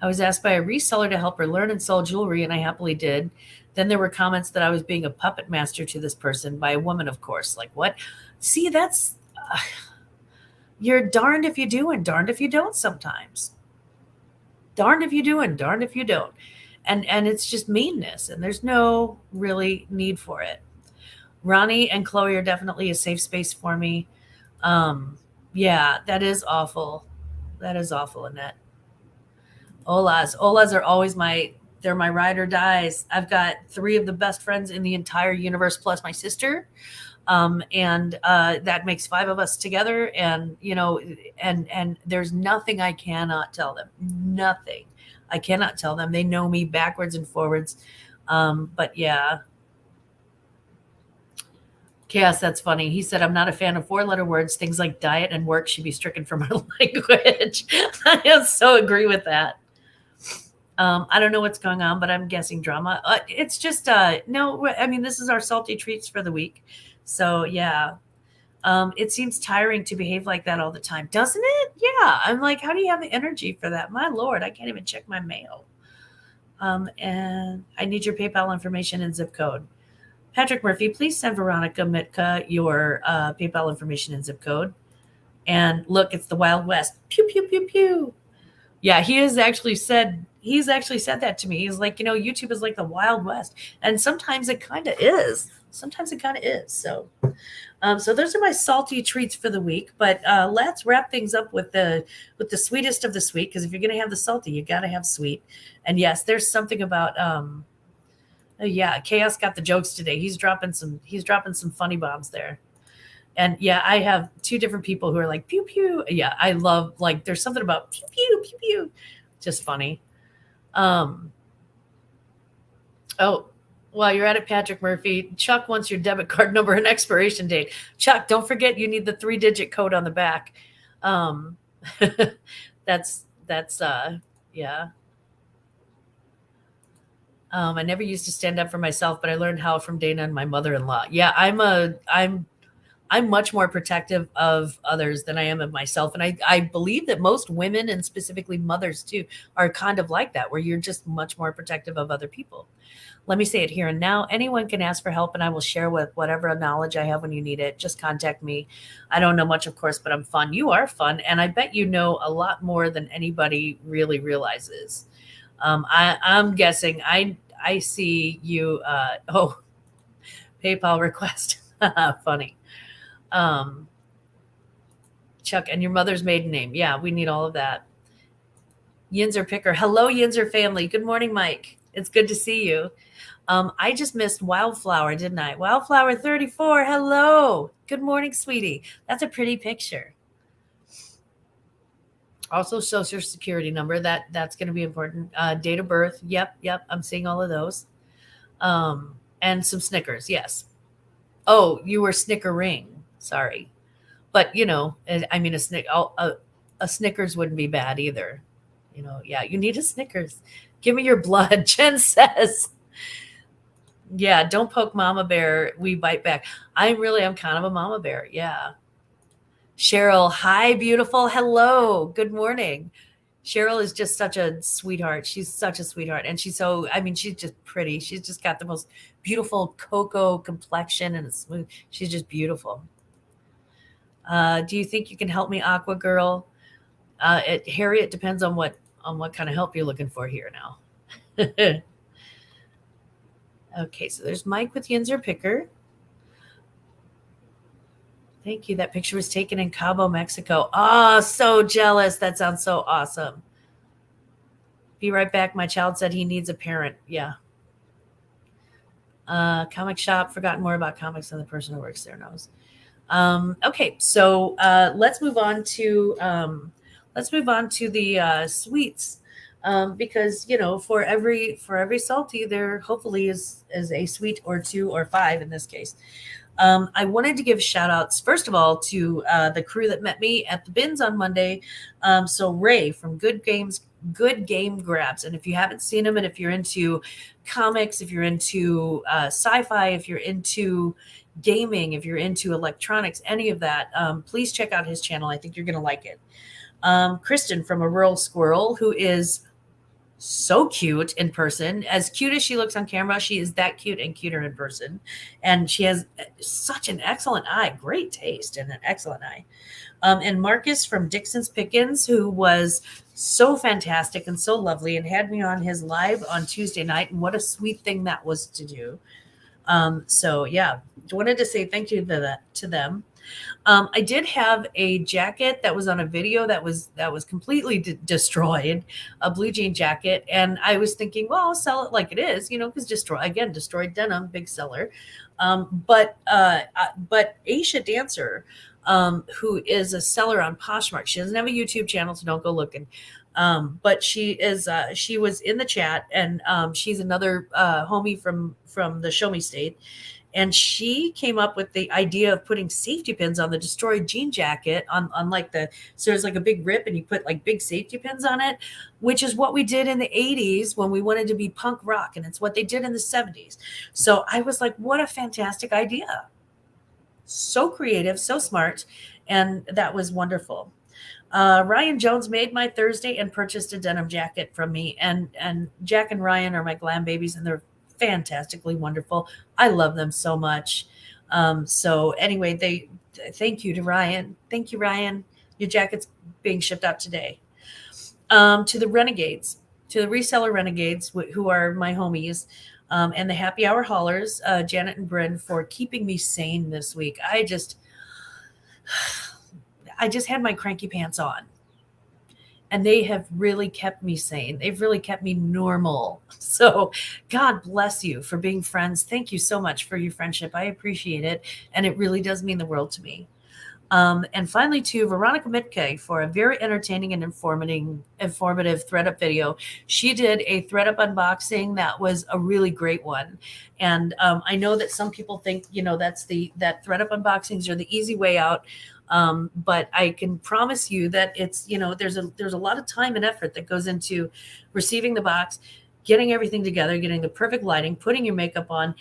I was asked by a reseller to help her learn and sell jewelry, and I happily did. Then there were comments that I was being a puppet master to this person, by a woman, of course. Like, what? See, that's you're darned if you do and darned if you don't sometimes. Darned if you do and darned if you don't. And it's just meanness, and there's no really need for it. Ronnie and Chloe are definitely a safe space for me. Yeah, that is awful. That is awful, Annette. Olas are always they're my ride or dies. I've got 3 of the best friends in the entire universe, plus my sister. And that makes 5 of us together. And, and there's nothing I cannot tell them. Nothing I cannot tell them. They know me backwards and forwards. But yeah. Chaos, that's funny. He said, I'm not a fan of 4-letter words. Things like diet and work should be stricken from our language. I so agree with that. I don't know what's going on, but I'm guessing drama. It's just, no, I mean, this is our salty treats for the week. So yeah, it seems tiring to behave like that all the time, doesn't it? Yeah. I'm like, how do you have the energy for that? My Lord, I can't even check my mail. And I need your PayPal information and zip code. Patrick Murphy, please send Veronica Mitka your PayPal information and zip code. And look, it's the Wild West. Pew, pew, pew, pew. Yeah, he's actually said that to me. He's like, YouTube is like the Wild West. And sometimes it kind of is. So, so those are my salty treats for the week. But let's wrap things up with the sweetest of the sweet, because if you're going to have the salty, you got to have sweet. And yes, there's something about yeah, Chaos got the jokes today. He's dropping some funny bombs there. And yeah, I have 2 different people who are like, pew, pew. Yeah, I love, like, there's something about pew, pew, pew, pew. Just funny. Oh, while you're at it, Patrick Murphy, Chuck wants your debit card number and expiration date. Chuck, don't forget you need the 3-digit code on the back. That's yeah. I never used to stand up for myself, but I learned how from Dana and my mother-in-law. Yeah, I'm much more protective of others than I am of myself. And I believe that most women, and specifically mothers too, are kind of like that, where you're just much more protective of other people. Let me say it here and now. Anyone can ask for help, and I will share with whatever knowledge I have when you need it. Just contact me. I don't know much, of course, but I'm fun. You are fun, and I bet you know a lot more than anybody really realizes. I'm guessing. I see you. Oh, PayPal request. Funny. Um, Chuck, and your mother's maiden name. Yeah, we need all of that. Yinzer Picker. Hello, Yinzer family. Good morning, Mike. It's good to see you. I just missed Wildflower, didn't I? Wildflower 34. Hello. Good morning, sweetie. That's a pretty picture. Also, social security number. That's going to be important. Date of birth. Yep. I'm seeing all of those. And some Snickers. Yes. Oh, you were snickering. Sorry. But I mean, a Snickers wouldn't be bad either. Yeah, you need a Snickers. Give me your blood, Jen says. Yeah, don't poke Mama Bear. We bite back. I'm kind of a Mama Bear. Yeah. Cheryl, hi, beautiful. Hello. Good morning. Cheryl is just such a sweetheart. She's such a sweetheart. And she's just pretty. She's just got the most beautiful cocoa complexion and it's smooth. She's just beautiful. Do you think you can help me, Aqua Girl? Harry, it depends on what kind of help you're looking for here now. Okay, so there's Mike with Yinzer Picker. Thank you. That picture was taken in Cabo, Mexico. Oh, so jealous. That sounds so awesome. Be right back. My child said he needs a parent. Yeah. Comic shop. Forgotten more about comics than the person who works there knows. Okay, so let's move on to the sweets. Because for every salty there hopefully is a sweet or two or five in this case. I wanted to give shout outs first of all to the crew that met me at the bins on Monday. So Ray from Good Game Grabs, and if you haven't seen him, and if you're into comics, if you're into sci-fi, if you're into gaming, if you're into electronics, any of that, please check out his channel. I think you're gonna like it. Kristen from A Rural Squirrel, who is so cute in person. As cute as she looks on camera, she is that cute and cuter in person. And she has such an excellent eye, great taste, and an excellent eye. And Marcus from Dixon's Pickens, who was so fantastic and so lovely and had me on his live on Tuesday night. And what a sweet thing that was to do. So yeah, wanted to say thank you to them. I did have a jacket that was on a video that was completely destroyed, a blue jean jacket, and I was thinking, well, I'll sell it like it is, because destroyed denim, big seller. But Aisha Dancer, who is a seller on Poshmark, she doesn't have a YouTube channel, so don't go looking. But she was in the chat, and she's another homie from the Show Me State. And she came up with the idea of putting safety pins on the destroyed jean jacket on like so there's like a big rip and you put like big safety pins on it, which is what we did in the 80s when we wanted to be punk rock. And it's what they did in the 70s. So I was like, what a fantastic idea. So creative, so smart. And that was wonderful. Ryan Jones made my Thursday and purchased a denim jacket from me. And Jack and Ryan are my glam babies, and they're fantastically wonderful. I love them so much. So anyway, thank you to Ryan. Thank you, Ryan. Your jacket's being shipped out today. To the Renegades, to the reseller Renegades, who are my homies, and the Happy Hour Haulers, Janet and Bryn, for keeping me sane this week. I just had my cranky pants on. And they have really kept me sane. They've really kept me normal. So God bless you for being friends. Thank you so much for your friendship. I appreciate it. And it really does mean the world to me. And finally, to Veronica Mitke for a very entertaining and informative ThreadUp video. She did a ThreadUp unboxing that was a really great one. And I know that some people think, that ThreadUp unboxings are the easy way out. But I can promise you that it's, there's a lot of time and effort that goes into receiving the box, getting everything together, getting the perfect lighting, putting your makeup on,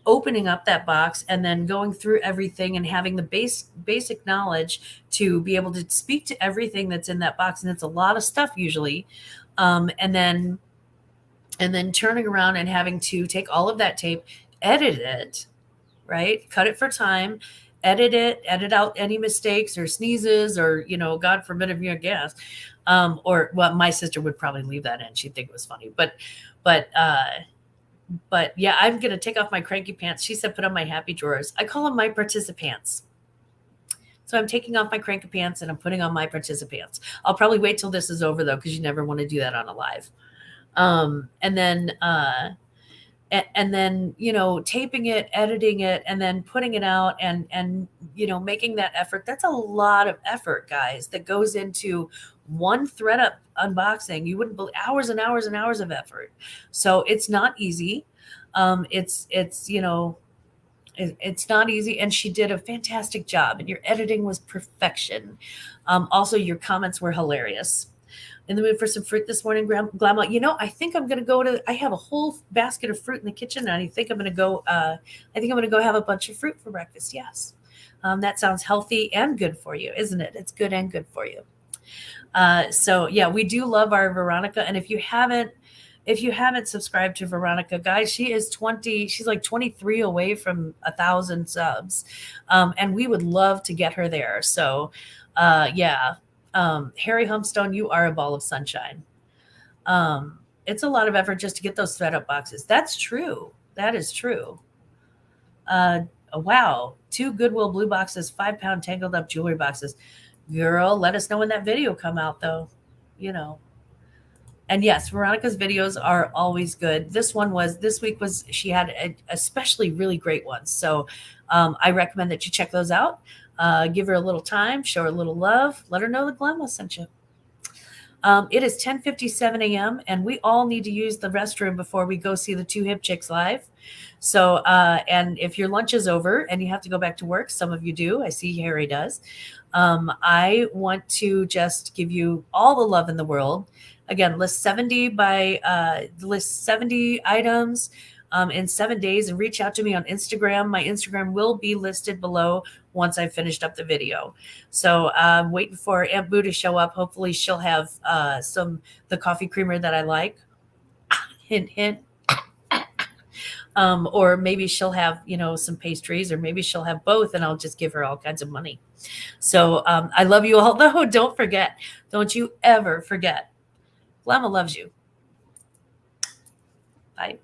opening up that box, and then going through everything and having the basic knowledge to be able to speak to everything that's in that box. And it's a lot of stuff usually. And then turning around and having to take all of that tape, edit it, right? Cut it for time, edit it, edit out any mistakes or sneezes or, God forbid if you're a gas. Or well, my sister would probably leave that in. She'd think it was funny. But yeah, I'm going to take off my cranky pants. She said, put on my happy drawers. I call them my participants. So I'm taking off my cranky pants and I'm putting on my participants. I'll probably wait till this is over though, because you never want to do that on a live. And then taping it, editing it, and then putting it out and making that effort. That's a lot of effort, guys, that goes into one thread up unboxing. You wouldn't believe hours and hours and hours of effort. So it's not easy. It's not easy. And she did a fantastic job, and your editing was perfection. Also, your comments were hilarious. In the mood for some fruit this morning, Grandma? I think I'm going to I have a whole basket of fruit in the kitchen, and I think I'm going to go have a bunch of fruit for breakfast. Yes. That sounds healthy and good for you, isn't it? It's good and good for you. So yeah, we do love our Veronica. And if you haven't subscribed to Veronica, guys, she's like 23 away from 1,000 subs. And we would love to get her there. So, yeah. Harry Humstone, you are a ball of sunshine. It's a lot of effort just to get those thread up boxes. That's true. That is true. Wow. 2 Goodwill blue boxes, 5-pound tangled up jewelry boxes. Girl, let us know when that video come out though. And yes, Veronica's videos are always good. This week she had especially really great ones. So I recommend that you check those out. Give her a little time, show her a little love, let her know the Glenma sent you. It is 10:57 a.m. and we all need to use the restroom before we go see the 2 Hip Chicks live. So, and if your lunch is over and you have to go back to work, some of you do. I see Harry does. I want to just give you all the love in the world. Again, list 70 items in 7 days and reach out to me on Instagram. My Instagram will be listed below once I've finished up the video. So I'm waiting for Aunt Boo to show up. Hopefully she'll have the coffee creamer that I like. Hint, hint. Or maybe she'll have, some pastries, or maybe she'll have both, and I'll just give her all kinds of money. So I love you all, though. Don't you ever forget, Llama loves you. Bye.